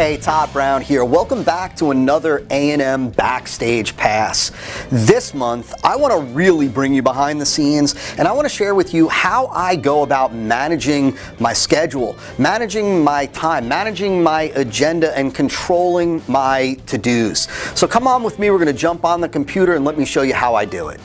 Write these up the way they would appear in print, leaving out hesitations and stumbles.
Hey, Todd Brown here. Welcome back to another A&M Backstage Pass. This month, I want to really bring you behind the scenes, and I want to share with you how I go about managing my schedule, managing my time, managing my agenda, and controlling my to-dos. So come on with me, we're going to jump on the computer and let me show you how I do it.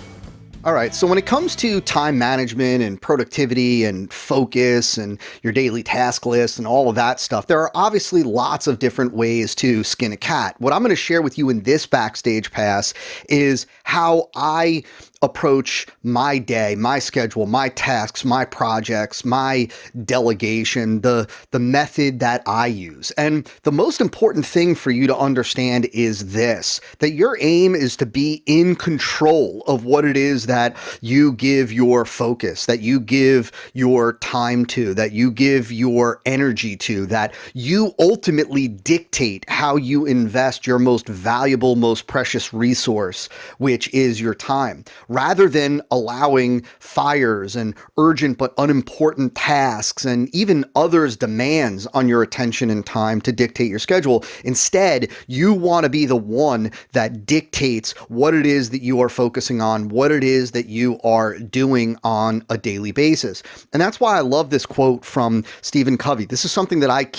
All right, so when it comes to time management and productivity and focus and your daily task list and all of that stuff, there are obviously lots of different ways to skin a cat. What I'm going to share with you in this Backstage Pass is how I approach my day, my schedule, my tasks, my projects, my delegation, the method that I use. And the most important thing for you to understand is this, that your aim is to be in control of what it is that you give your focus, that you give your time to, that you give your energy to, that you ultimately dictate how you invest your most valuable, most precious resource, which is your time. Rather than allowing fires and urgent but unimportant tasks and even others' demands on your attention and time to dictate your schedule, instead, you want to be the one that dictates what it is that you are focusing on, what it is that you are doing on a daily basis. And that's why I love this quote from Stephen Covey. This is something that I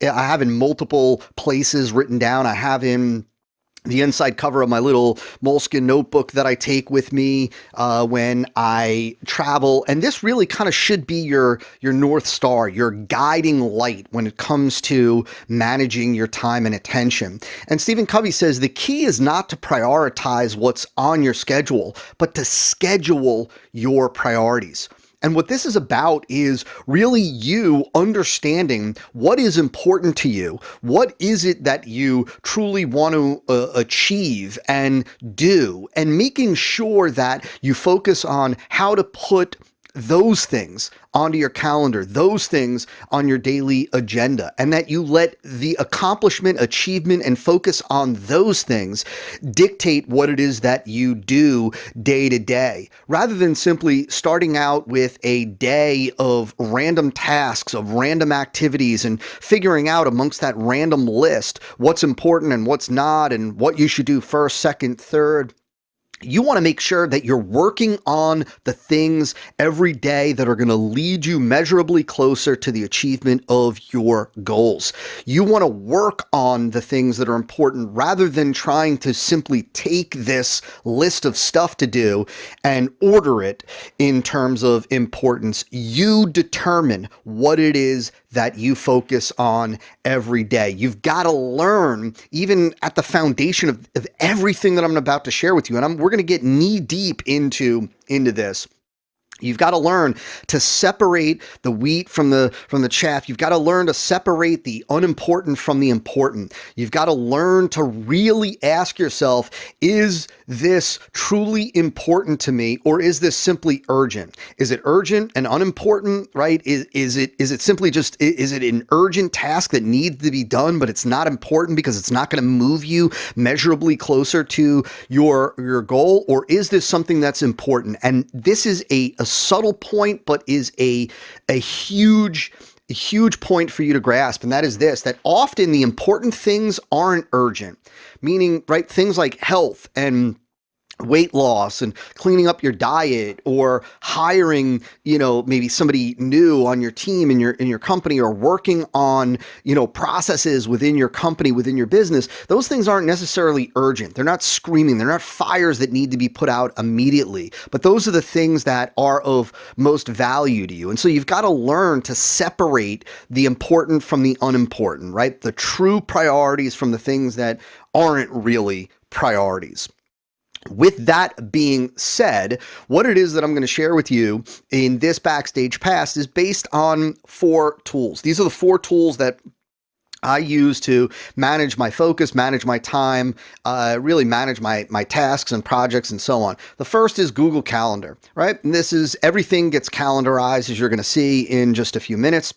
have in multiple places written down. I have in the inside cover of my little moleskin notebook that I take with me when I travel. And this really kind of should be your North Star, your guiding light when it comes to managing your time and attention. And Stephen Covey says the key is not to prioritize what's on your schedule, but to schedule your priorities. And what this is about is really you understanding what is important to you. What is it that you truly want to achieve and do, and making sure that you focus on how to put those things onto your calendar, those things on your daily agenda, and that you let the accomplishment, achievement, and focus on those things dictate what it is that you do day to day, rather than simply starting out with a day of random tasks, of random activities, and figuring out amongst that random list what's important and what's not, and what you should do first, second, third. You want to make sure that you're working on the things every day that are going to lead you measurably closer to the achievement of your goals. You want to work on the things that are important rather than trying to simply take this list of stuff to do and order it in terms of importance. You determine what it is that you focus on every day. You've got to learn, even at the foundation of everything that I'm about to share with you, and we're going to get knee deep into this. You've got to learn to separate the wheat from the chaff. You've got to learn to separate the unimportant from the important. You've got to learn to really ask yourself, is this truly important to me, or is this simply urgent? Is it urgent and unimportant, right? Is it simply just, is it an urgent task that needs to be done, but it's not important because it's not going to move you measurably closer to your goal? Or is this something that's important? And this is a subtle point, but is a huge point for you to grasp. And that is this, that often the important things aren't urgent, meaning, right, things like health and weight loss and cleaning up your diet, or hiring, maybe somebody new on your team in your company, or working on, processes within your company, within your business. Those things aren't necessarily urgent. They're not screaming. They're not fires that need to be put out immediately, but those are the things that are of most value to you. And so you've got to learn to separate the important from the unimportant, right? The true priorities from the things that aren't really priorities. With that being said, what it is that I'm going to share with you in this Backstage Pass is based on 4 tools. These are the 4 tools that I use to manage my focus, manage my time, really manage my tasks and projects and so on. The first is Google Calendar, right? And this is, everything gets calendarized, as you're going to see in just a few minutes.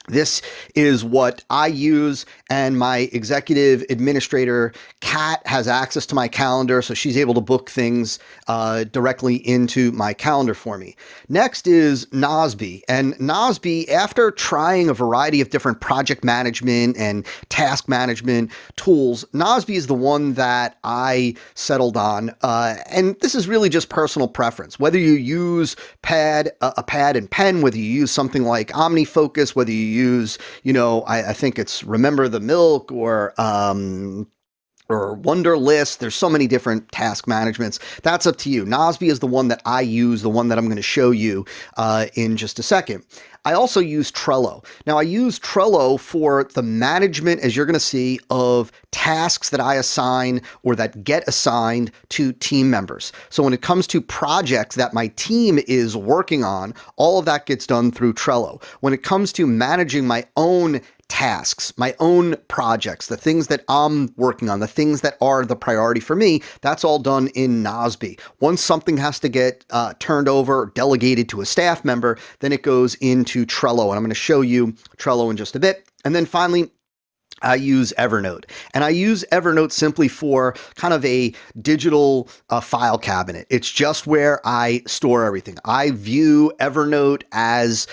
This is what I use, and my executive administrator, Kat, has access to my calendar, so she's able to book things directly into my calendar for me. Next is Nozbe, and Nozbe, after trying a variety of different project management and task management tools, Nosby is the one that I settled on. And this is really just personal preference. Whether you use a pad and pen, whether you use something like OmniFocus, whether you use, I think it's Remember the Milk or Wunderlist. There's so many different task managements. That's up to you. Nosby is the one that I use, the one that I'm going to show you in just a second. I also use Trello. Now, I use Trello for the management, as you're going to see, of tasks that I assign or that get assigned to team members. So when it comes to projects that my team is working on, all of that gets done through Trello. When it comes to managing my own tasks, my own projects, the things that I'm working on, the things that are the priority for me, that's all done in Nosby. Once something has to get turned over or delegated to a staff member, then it goes into Trello. And I'm going to show you Trello in just a bit. And then finally, I use Evernote, and I use Evernote simply for kind of a digital file cabinet. It's just where I store everything. I view Evernote as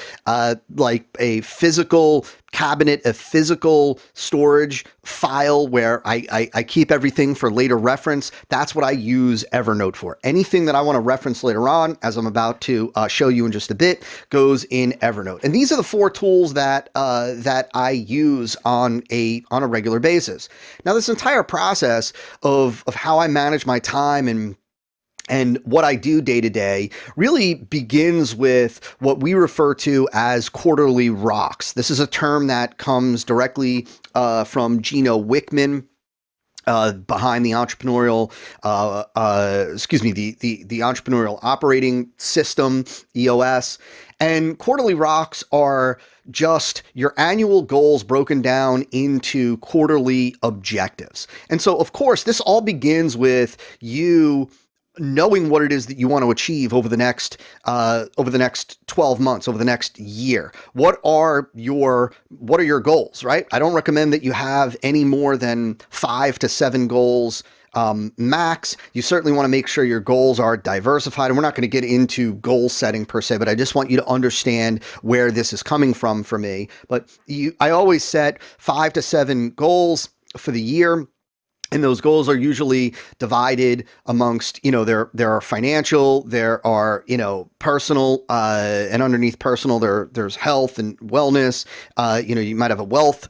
like a physical cabinet, a physical storage file where I keep everything for later reference. That's what I use Evernote for. Anything that I want to reference later on, as I'm about to show you in just a bit, goes in Evernote. And these are the 4 tools that I use on a regular basis. Now, this entire process of how I manage my time and what I do day to day really begins with what we refer to as quarterly rocks. This is a term that comes directly from Gino Wickman, behind the entrepreneurial, the entrepreneurial operating system, EOS. And quarterly rocks are just your annual goals broken down into quarterly objectives. And so, of course, this all begins with you knowing what it is that you want to achieve over the next 12 months, over the next year. What are your goals, right? I don't recommend that you have any more than 5 to 7 goals max. You certainly want to make sure your goals are diversified, and we're not going to get into goal setting per se, but I just want you to understand where this is coming from for me. But I always set 5 to 7 goals for the year. And those goals are usually divided amongst, there are financial, there are, personal, and underneath personal, there's health and wellness. You might have a wealth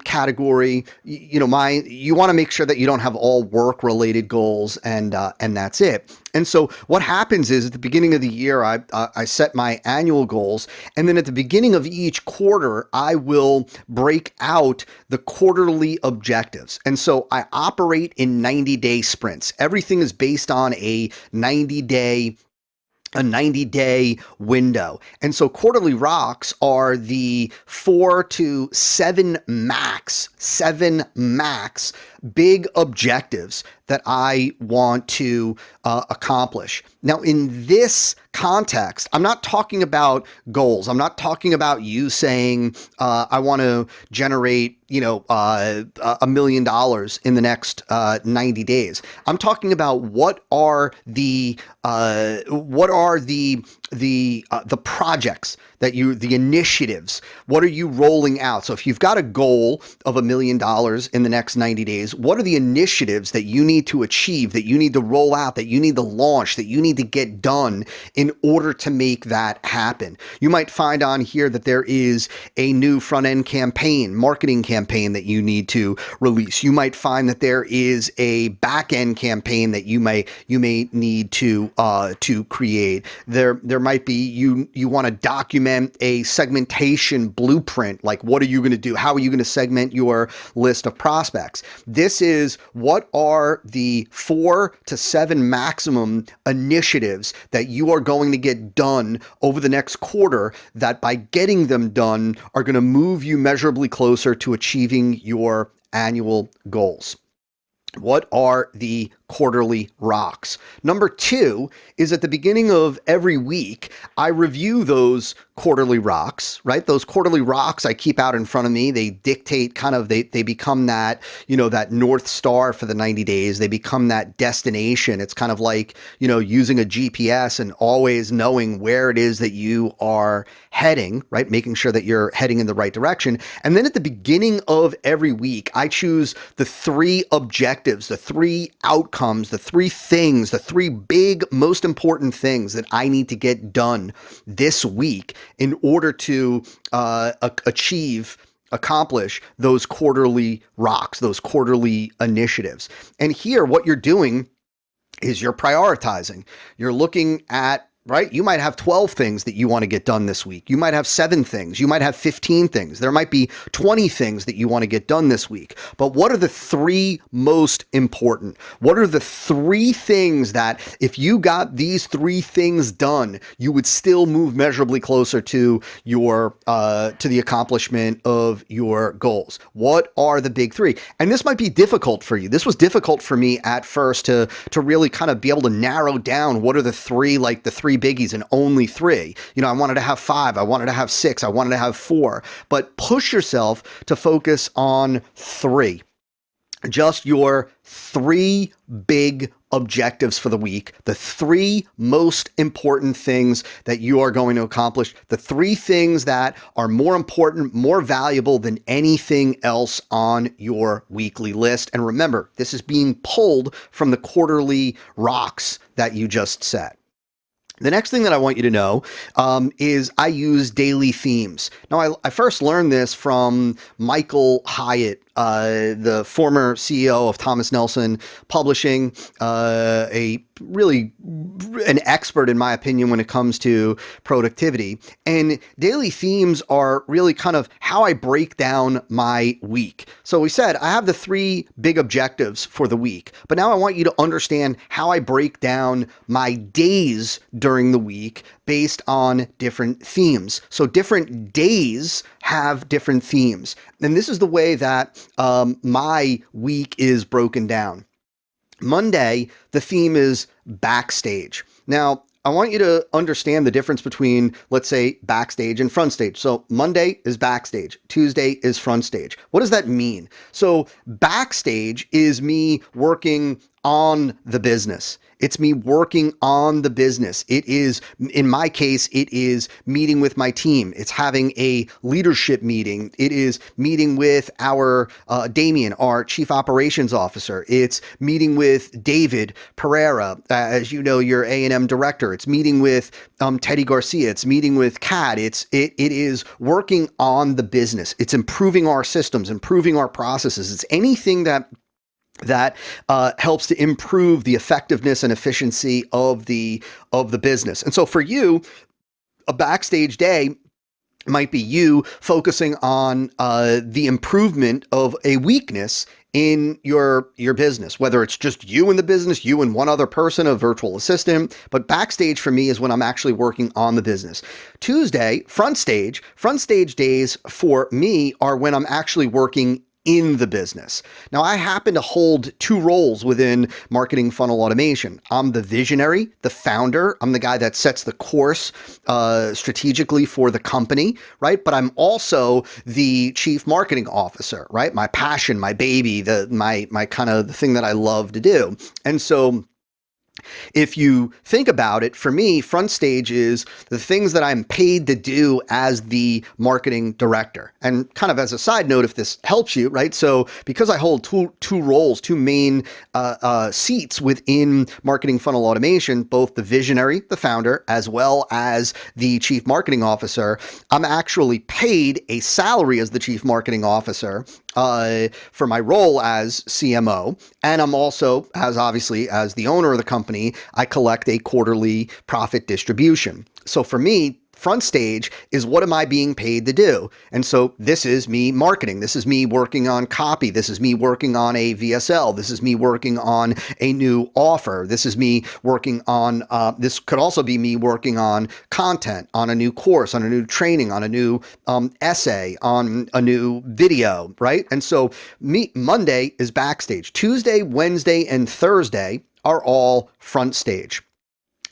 category. You want to make sure that you don't have all work related goals, and that's it. And so what happens is at the beginning of the year, I set my annual goals. And then at the beginning of each quarter, I will break out the quarterly objectives. And so I operate in 90-day sprints. Everything is based on a 90-day window. And so quarterly rocks are the 4 to 7 max big objectives that I want to accomplish. Now, in this context, I'm not talking about goals. I'm not talking about you saying, I want to generate, $1 million in the next 90 days. I'm talking about what are the projects that the initiatives, what are you rolling out? So if you've got a goal of $1 million in the next 90 days, what are the initiatives that you need to achieve, that you need to roll out, that you need to launch, that you need to get done in order to make that happen? You might find on here that there is a new front-end campaign, marketing campaign that you need to release. You might find that there is a back-end campaign that you may need to create. There might be you want to document a segmentation blueprint, like what are you going to do? How are you going to segment your list of prospects? This is what are the 4 to 7 maximum initiatives that you are going to get done over the next quarter that by getting them done are going to move you measurably closer to achieving your annual goals. What are the quarterly rocks. Number two is at the beginning of every week, I review those quarterly rocks, right? Those quarterly rocks I keep out in front of me. They dictate they become that, that North Star for the 90 days. They become that destination. It's kind of like, using a GPS and always knowing where it is that you are heading, right? Making sure that you're heading in the right direction. And then at the beginning of every week, I choose the three objectives, the three outcomes, the three things, the three big, most important things that I need to get done this week in order to accomplish those quarterly rocks, those quarterly initiatives. And here, what you're doing is you're prioritizing. You're looking at, right? You might have 12 things that you want to get done this week. You might have 7 things. You might have 15 things. There might be 20 things that you want to get done this week. But what are the 3 most important? What are the 3 things that if you got these 3 things done, you would still move measurably closer to your to the accomplishment of your goals? What are the big 3? And this might be difficult for you. This was difficult for me at first to really kind of be able to narrow down what are the 3 biggies and only 3. I wanted to have 5, I wanted to have 6, I wanted to have 4, but push yourself to focus on 3. Just your 3 big objectives for the week, the 3 most important things that you are going to accomplish, the 3 things that are more important, more valuable than anything else on your weekly list. And remember, this is being pulled from the quarterly rocks that you just set. The next thing that I want you to know is I use daily themes. Now, I first learned this from Michael Hyatt, the former CEO of Thomas Nelson Publishing, an expert, in my opinion, when it comes to productivity. And daily themes are really kind of how I break down my week. So we said I have the 3 big objectives for the week, but now I want you to understand how I break down my days during the week based on different themes. So different days have different themes. And this is the way that my week is broken down. Monday, the theme is backstage. Now, I want you to understand the difference between, let's say, backstage and front stage. So Monday is backstage. Tuesday is front stage. What does that mean? So backstage is me working on the business. It's me working on the business. It is, in my case, it is meeting with my team. It's having a leadership meeting. It is meeting with our Damien, our chief operations officer. It's meeting with David Pereira, as you know, your A&M director. It's meeting with Teddy Garcia. It's meeting with Kat. It is working on the business. It's improving our systems, improving our processes. It's anything that helps to improve the effectiveness and efficiency of the business. And so for you, a backstage day might be you focusing on the improvement of a weakness in your business, whether it's just you in the business, you and one other person, a virtual assistant. But backstage for me is when I'm actually working on the business. Tuesday, front stage days for me are when I'm actually working in the business. Now, I happen to hold 2 roles within marketing funnel automation. I'm the visionary, the founder. I'm the guy that sets the course strategically for the company, right? But I'm also the chief marketing officer, right? My passion, my baby, my kind of the thing that I love to do. And so if you think about it, for me, front stage is the things that I'm paid to do as the marketing director. And kind of as a side note, if this helps you, right? So because I hold two roles, 2 main seats within marketing funnel automation, both the visionary, the founder, as well as the chief marketing officer, I'm actually paid a salary as the chief marketing officer for my role as CMO. And I'm also, as the owner of the company, I collect a quarterly profit distribution. So for me, front stage is what am I being paid to do? And so this is me marketing. This is me working on copy. This is me working on a VSL. This is me working on a new offer. This is me working on, this could also be me working on content, on a new course, on a new training, on a new essay, on a new video, right? And so Monday is backstage. Tuesday, Wednesday, and Thursday are all front stage.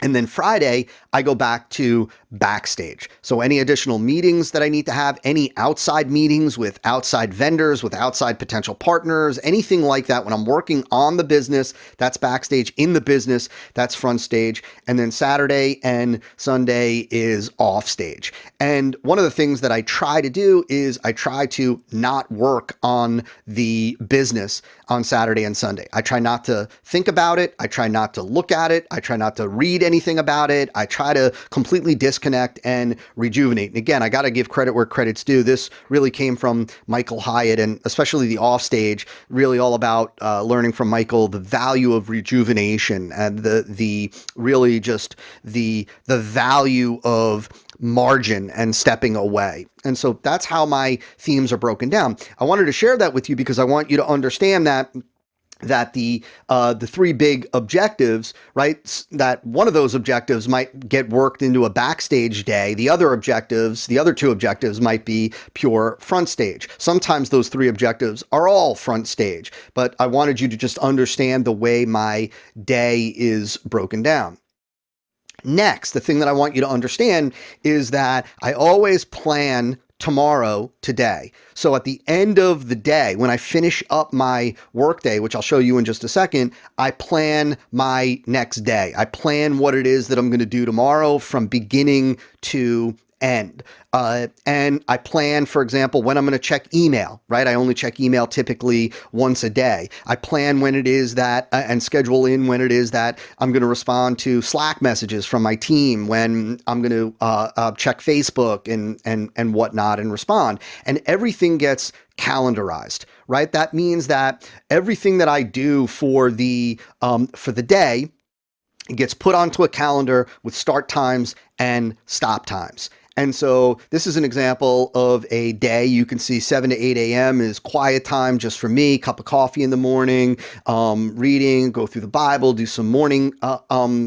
And then Friday, I go back to backstage. So any additional meetings that I need to have, any outside meetings with outside vendors, with outside potential partners, anything like that, when I'm working on the business, that's backstage. In the business, that's front stage. And then Saturday and Sunday is off stage. And one of the things that I try to do is I try to not work on the business on Saturday and Sunday. I try not to think about it. I try not to look at it. I try not to read anything about it. I try to completely disconnect and rejuvenate. And again, I got to give credit where credit's due. This really came from Michael Hyatt, and especially the offstage, really all about learning from Michael the value of rejuvenation and the really just the value of margin and stepping away. And so that's how my themes are broken down. I wanted to share that with you because I want you to understand that the three big objectives, right? That one of those objectives might get worked into a backstage day. The other two objectives might be pure front stage. Sometimes those three objectives are all front stage, but I wanted you to just understand the way my day is broken down. Next, the thing that I want you to understand is that I always plan tomorrow today. So at the end of the day, when I finish up my workday, which I'll show you in just a second, I plan my next day. I plan what it is that I'm going to do tomorrow from beginning to end. And I plan, for example, when I'm going to check email, right? I only check email typically once a day. I plan when it is that, and schedule in when it is that I'm going to respond to Slack messages from my team, when I'm going to check Facebook and whatnot and respond. And everything gets calendarized, right? That means that everything that I do for the day, it gets put onto a calendar with start times and stop times. And so this is an example of a day. You can see 7 to 8 a.m. is quiet time just for me, cup of coffee in the morning, reading, go through the Bible, do some morning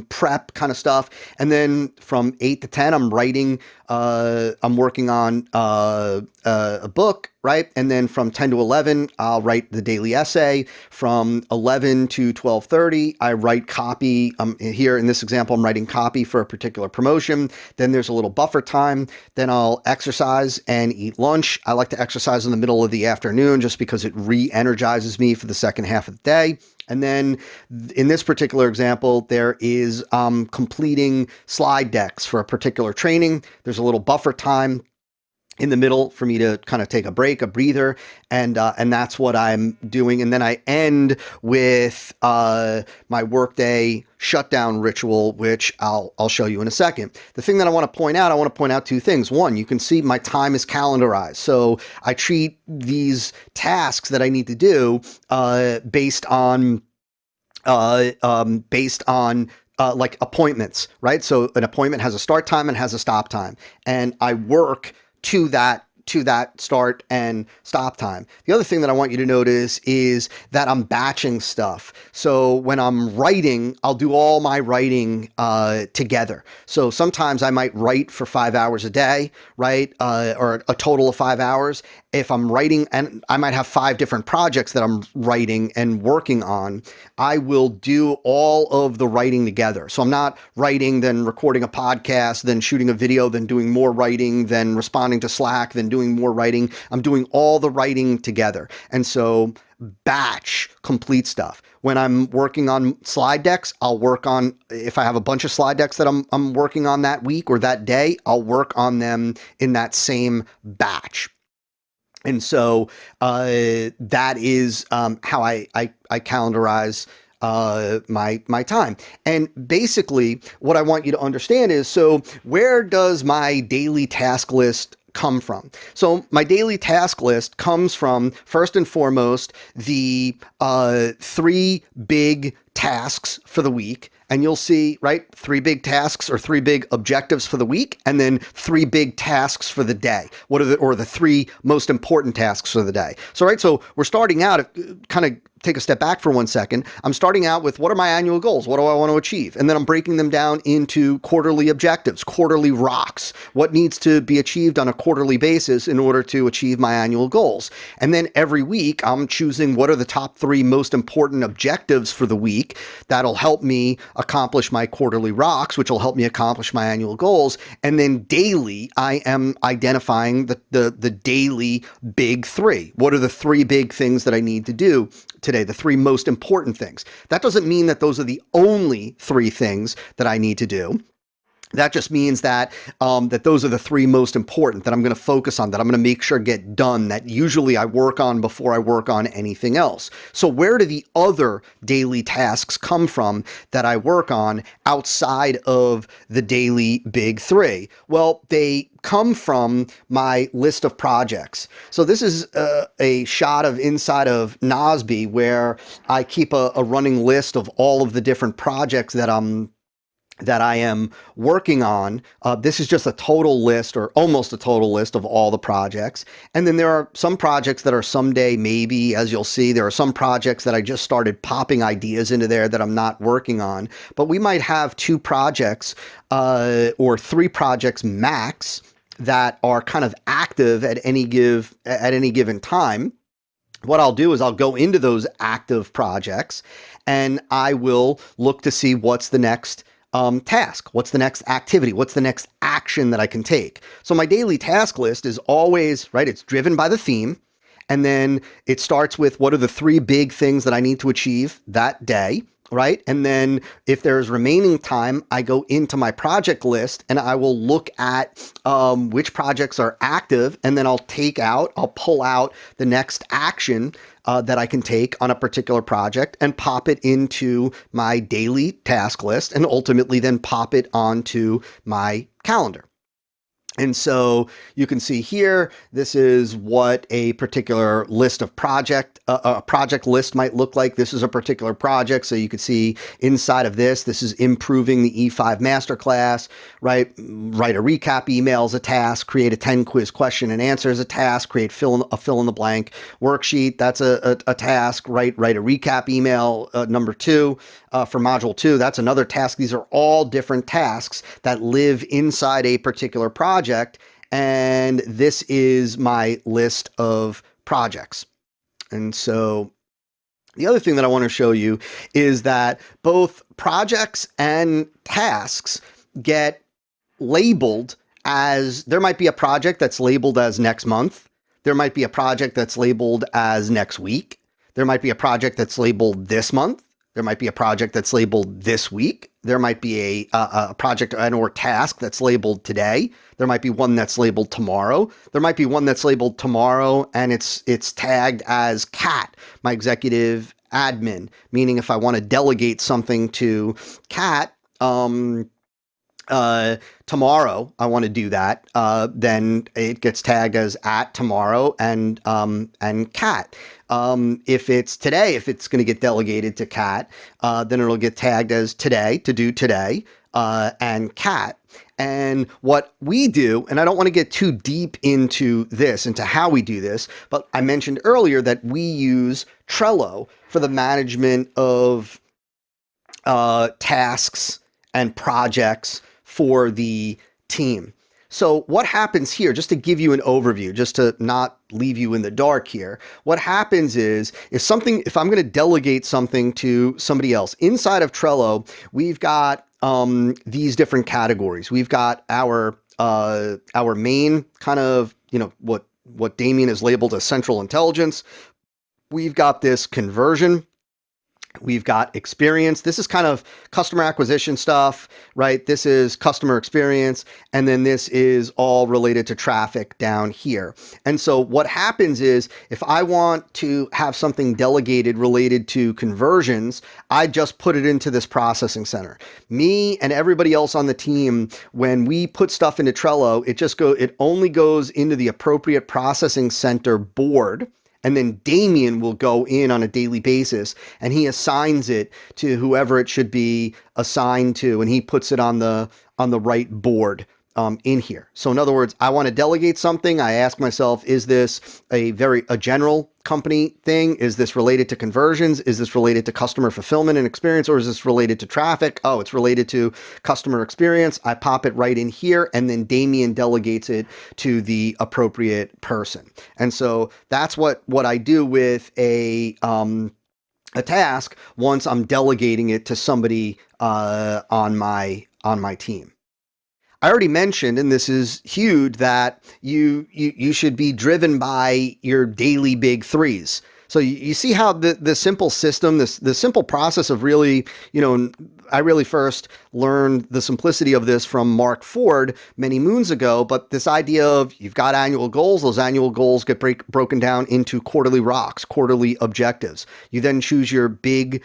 prep kind of stuff. And then from 8 to 10, I'm writing, I'm working on a book, right? And then from 10 to 11, I'll write the daily essay. From 11 to 12:30, I write copy. Here in this example, I'm writing copy for a particular promotion. Then there's a little buffer time. Then I'll exercise and eat lunch. I like to exercise in the middle of the afternoon just because it re-energizes me for the second half of the day. And then in this particular example, there is completing slide decks for a particular training. There's a little buffer time in the middle for me to kind of take a break, a breather, and that's what I'm doing. And then I end with my workday shutdown ritual, which I'll show you in a second. The thing that I want to point out two things. One, you can see my time is calendarized. So I treat these tasks that I need to do based on like appointments, right? So an appointment has a start time and has a stop time, and I work to that start and stop time. The other thing that I want you to notice is that I'm batching stuff. So when I'm writing, I'll do all my writing together. So sometimes I might write for 5 hours a day, right? Or a total of 5 hours. If I'm writing, and I might have 5 different projects that I'm writing and working on, I will do all of the writing together. So I'm not writing, then recording a podcast, then shooting a video, then doing more writing, then responding to Slack, then doing more writing. I'm doing all the writing together. And so batch complete stuff. When I'm working on slide decks, I'll work on, if I have a bunch of slide decks that I'm working on that week or that day, I'll work on them in that same batch. And so that is how I calendarize my time. And basically what I want you to understand is, so where does my daily task list come from? So my daily task list comes from, first and foremost, the 3 big tasks for the week. and you'll see, right, 3 big tasks or 3 big objectives for the week, and then 3 big tasks for the day. What are the 3 most important tasks for the day? So, right, so we're starting out, kind of take a step back for 1 second. I'm starting out with, what are my annual goals? What do I want to achieve? And then I'm breaking them down into quarterly objectives, quarterly rocks. What needs to be achieved on a quarterly basis in order to achieve my annual goals? And then every week I'm choosing what are the top 3 most important objectives for the week that'll help me accomplish my quarterly rocks, which will help me accomplish my annual goals. And then daily, I am identifying the daily big 3. What are the 3 big things that I need to do today, the 3 most important things? That doesn't mean that those are the only 3 things that I need to do. That just means that that those are the 3 most important that I'm going to focus on, that I'm going to make sure get done, that usually I work on before I work on anything else. So where do the other daily tasks come from that I work on outside of the daily big 3? Well, they come from my list of projects. So this is a shot of inside of Nosby, where I keep a running list of all of the different projects that I am working on. This is just a total list, or almost a total list, of all the projects. And then there are some projects that are someday maybe, as you'll see. There are some projects that I just started popping ideas into there that I'm not working on. But we might have 2 projects or 3 projects max that are kind of active at any given time. What I'll do is I'll go into those active projects and I will look to see what's the next task, what's the next activity, what's the next action that I can take. So my daily task list is always, right, it's driven by the theme. And then it starts with, what are the 3 big things that I need to achieve that day, right? And then if there's remaining time, I go into my project list and I will look at which projects are active, and then I'll pull out the next action that I can take on a particular project and pop it into my daily task list, and ultimately then pop it onto my calendar. And so you can see here, this is what a particular list of a project list might look like. This is a particular project. So you can see inside of this is improving the E5 masterclass, right? Write a recap email as a task, create a 10 quiz question and answer as a task, create a fill in the blank worksheet. That's a task, write a recap email, number 2. For module 2, that's another task. These are all different tasks that live inside a particular project, and this is my list of projects. And so the other thing that I want to show you is that both projects and tasks get labeled as, there might be a project that's labeled as next month. There might be a project that's labeled as next week. There might be a project that's labeled this month. There might be a project that's labeled this week. There might be a project or task that's labeled today. There might be one that's labeled tomorrow. There might be one that's labeled tomorrow and it's tagged as Kat, my executive admin, meaning if I want to delegate something to Kat, tomorrow, I want to do that, then it gets tagged as @tomorrow and Kat. If it's today, if it's going to get delegated to Kat, then it'll get tagged as today, to do today, and Kat. And what we do, and I don't want to get too deep into how we do this, but I mentioned earlier that we use Trello for the management of tasks and projects for the team. So what happens here, just to give you an overview, just to not leave you in the dark here, what happens is if I'm going to delegate something to somebody else inside of Trello, we've got these different categories. We've got our main kind of, what Damien has labeled as central intelligence. We've got this conversion. We've got experience. This is kind of customer acquisition stuff, right? This is customer experience. And then this is all related to traffic down here. And so what happens is if I want to have something delegated related to conversions, I just put it into this processing center. Me and everybody else on the team, when we put stuff into Trello, it only goes into the appropriate processing center board. and then Damien will go in on a daily basis and he assigns it to whoever it should be assigned to, and he puts it on the right board in here. So in other words, I want to delegate something. I ask myself, is this a general company thing? Is this related to conversions? Is this related to customer fulfillment and experience? Or is this related to traffic? Oh, it's related to customer experience. I pop it right in here, and then Damien delegates it to the appropriate person. And so that's what I do with a task once I'm delegating it to somebody on my team. I already mentioned, and this is huge, that you should be driven by your daily big threes. So you see how the simple system, the simple process of really, I really first learned the simplicity of this from Mark Ford many moons ago, but this idea of you've got annual goals, those annual goals get broken down into quarterly rocks, quarterly objectives. You then choose your big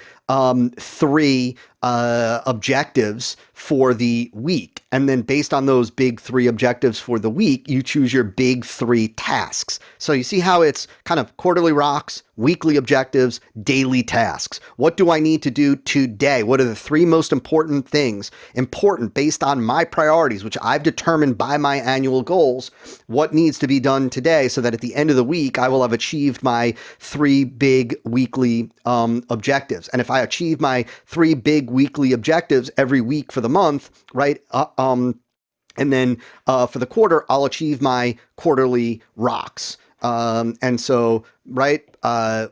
three objectives for the week. And then based on those big three objectives for the week, you choose your big three tasks. So you see how it's kind of quarterly rocks, weekly objectives, daily tasks. What do I need to do today? What are the three most important things, important based on my priorities, which I've determined by my annual goals? What needs to be done today so that at the end of the week, I will have achieved my three big weekly objectives. And if I achieve my three big weekly objectives every week for the month, right? And then for the quarter, I'll achieve my quarterly rocks. And so, right,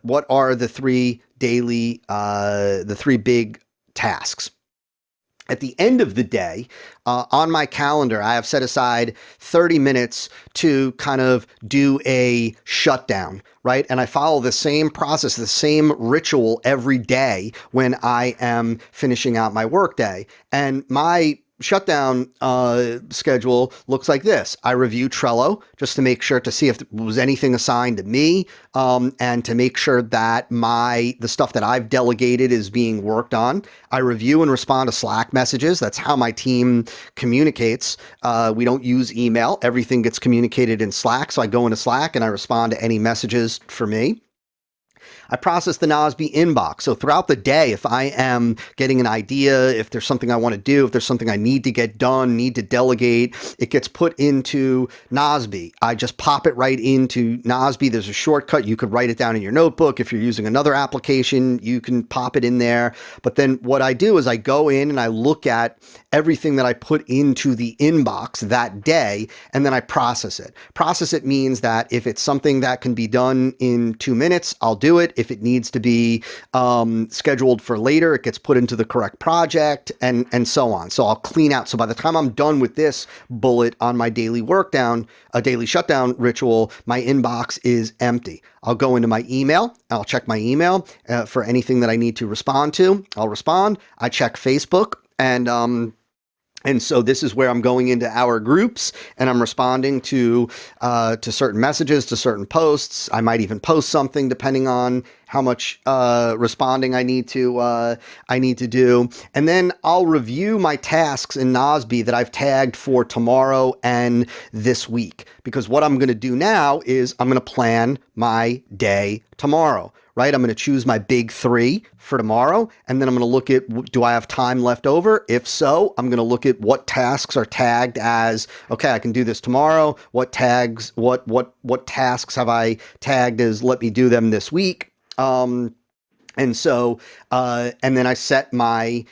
what are the three big tasks? At the end of the day, on my calendar, I have set aside 30 minutes to kind of do a shutdown, right? And I follow the same process, the same ritual every day when I am finishing out my workday. And my shutdown schedule looks like this. I review Trello just to make sure to see if there was anything assigned to me, and to make sure that the stuff that I've delegated is being worked on. I review and respond to Slack messages. That's how my team communicates. We don't use email. Everything gets communicated in Slack. So I go into Slack and I respond to any messages for me. I process the NOSB inbox. So throughout the day, if I am getting an idea, if there's something I want to do, if there's something I need to get done, need to delegate, it gets put into NOSB. I just pop it right into NOSB. There's a shortcut. You could write it down in your notebook. If you're using another application, you can pop it in there. But then what I do is I go in and I look at everything that I put into the inbox that day, and then I process it. Process it means that if it's something that can be done in 2 minutes, I'll do it. If it needs to be scheduled for later, it gets put into the correct project, and so on. So I'll clean out. So by the time I'm done with this bullet on my daily daily shutdown ritual, my inbox is empty. I'll go into my email. I'll check my email for anything that I need to respond to. I'll respond. I check Facebook, and so this is where I'm going into our groups and I'm responding to certain messages, to certain posts. I might even post something depending on how much responding I need to do. And then I'll review my tasks in NOSB that I've tagged for tomorrow and this week. Because what I'm going to do now is I'm going to plan my day tomorrow. Right? I'm going to choose my big three for tomorrow, and then I'm going to look at, do I have time left over? If so, I'm going to look at what tasks are tagged as, okay, I can do this tomorrow. What tasks have I tagged as, let me do them this week? And then I set my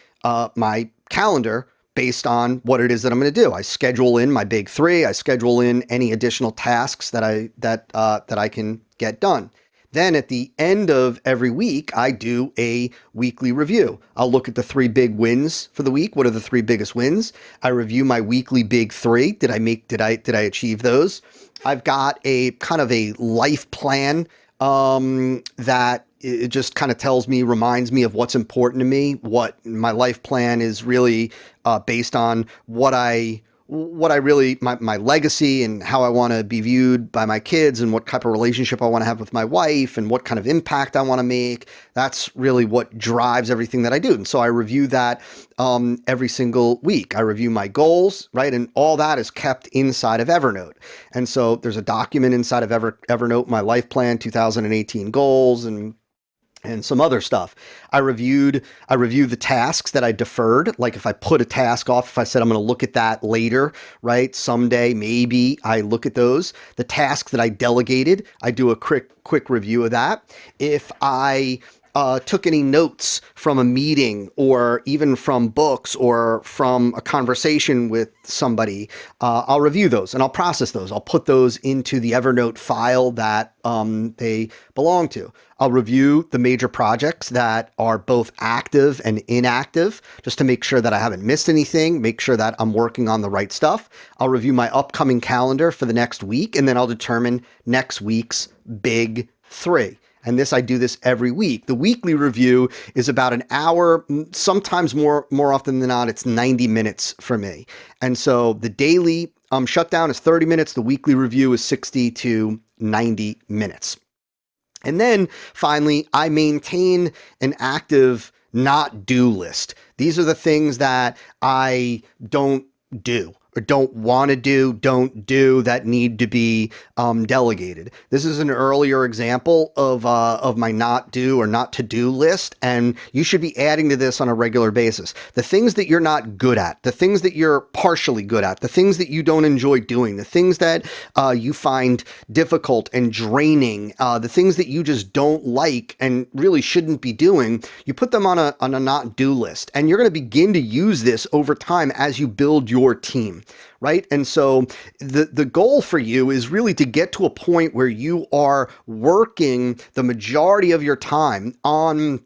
calendar based on what it is that I'm going to do. I schedule in my big three. I schedule in any additional tasks that I can get done. Then at the end of every week, I do a weekly review. I'll look at the three big wins for the week. What are the three biggest wins? I review my weekly big three. Did I achieve those? I've got a kind of a life plan that it just kind of reminds me of what's important to me. What my life plan is really based on what I what I really, my legacy and how I want to be viewed by my kids and what type of relationship I want to have with my wife and what kind of impact I want to make. That's really what drives everything that I do. And so I review that every single week. I review my goals, right? And all that is kept inside of Evernote. And so there's a document inside of Evernote, my life plan, 2018 goals, and some other stuff. I review the tasks that I deferred. Like if I put a task off, if I said I'm going to look at that later, right? Someday, maybe I look at those. The tasks that I delegated, I do a quick review of that. If I took any notes from a meeting or even from books or from a conversation with somebody, I'll review those and I'll process those. I'll put those into the Evernote file that they belong to. I'll review the major projects that are both active and inactive just to make sure that I haven't missed anything, make sure that I'm working on the right stuff. I'll review my upcoming calendar for the next week, and then I'll determine next week's big 3. And I do this every week. The weekly review is about an hour, sometimes more often than not, it's 90 minutes for me. And so the daily shutdown is 30 minutes. The weekly review is 60 to 90 minutes. And then finally, I maintain an active not do list. These are the things that I don't do or don't want to do, don't do, that need to be delegated. This is an earlier example of my not do or not to do list, and you should be adding to this on a regular basis. The things that you're not good at, the things that you're partially good at, the things that you don't enjoy doing, the things that you find difficult and draining, the things that you just don't like and really shouldn't be doing, you put them on a not do list, and you're going to begin to use this over time as you build your team. Right? And so the goal for you is really to get to a point where you are working the majority of your time on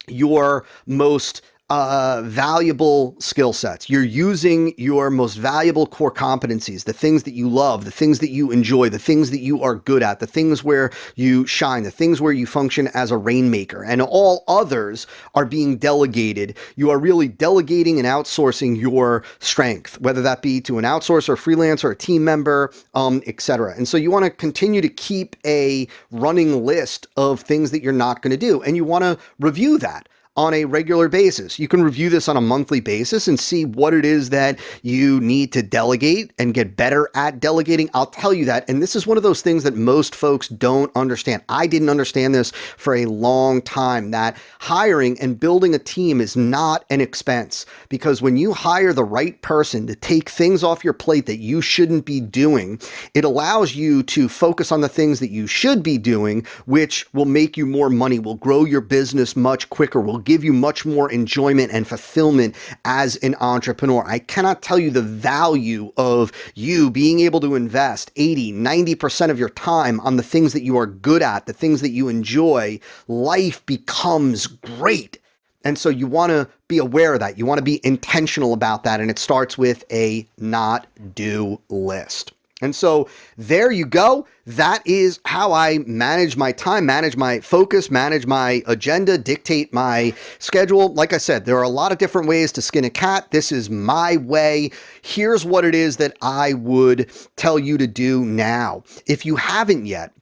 your most valuable skill sets. You're using your most valuable core competencies, the things that you love, the things that you enjoy, the things that you are good at, the things where you shine, the things where you function as a rainmaker, and all others are being delegated. You are really delegating and outsourcing your strength, whether that be to an outsourcer, freelancer, a team member, etc. And so you want to continue to keep a running list of things that you're not going to do, and you want to review that on a regular basis. You can review this on a monthly basis and see what it is that you need to delegate and get better at delegating. I'll tell you that. And this is one of those things that most folks don't understand. I didn't understand this for a long time, that hiring and building a team is not an expense, because when you hire the right person to take things off your plate that you shouldn't be doing, it allows you to focus on the things that you should be doing, which will make you more money, will grow your business much quicker, will give you much more enjoyment and fulfillment as an entrepreneur. I cannot tell you the value of you being able to invest 80, 90% of your time on the things that you are good at, the things that you enjoy. Life becomes great. And so you want to be aware of that. You want to be intentional about that. And it starts with a not do list. And so there you go. That is how I manage my time, manage my focus, manage my agenda, dictate my schedule. Like I said, there are a lot of different ways to skin a cat. This is my way. Here's what it is that I would tell you to do now. If you haven't yet,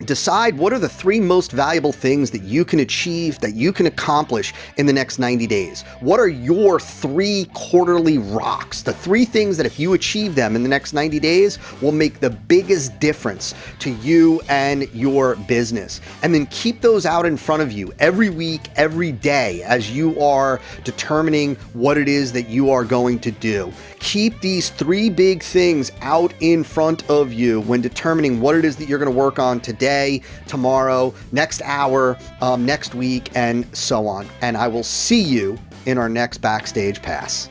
decide what are the 3 most valuable things that you can achieve, that you can accomplish in the next 90 days. What are your 3 quarterly rocks? The 3 things that if you achieve them in the next 90 days will make the biggest difference to you and your business. And then keep those out in front of you every week, every day, as you are determining what it is that you are going to do. Keep these 3 big things out in front of you when determining what it is that you're going to work on today, tomorrow, next hour, next week, and so on. And I will see you in our next Backstage Pass.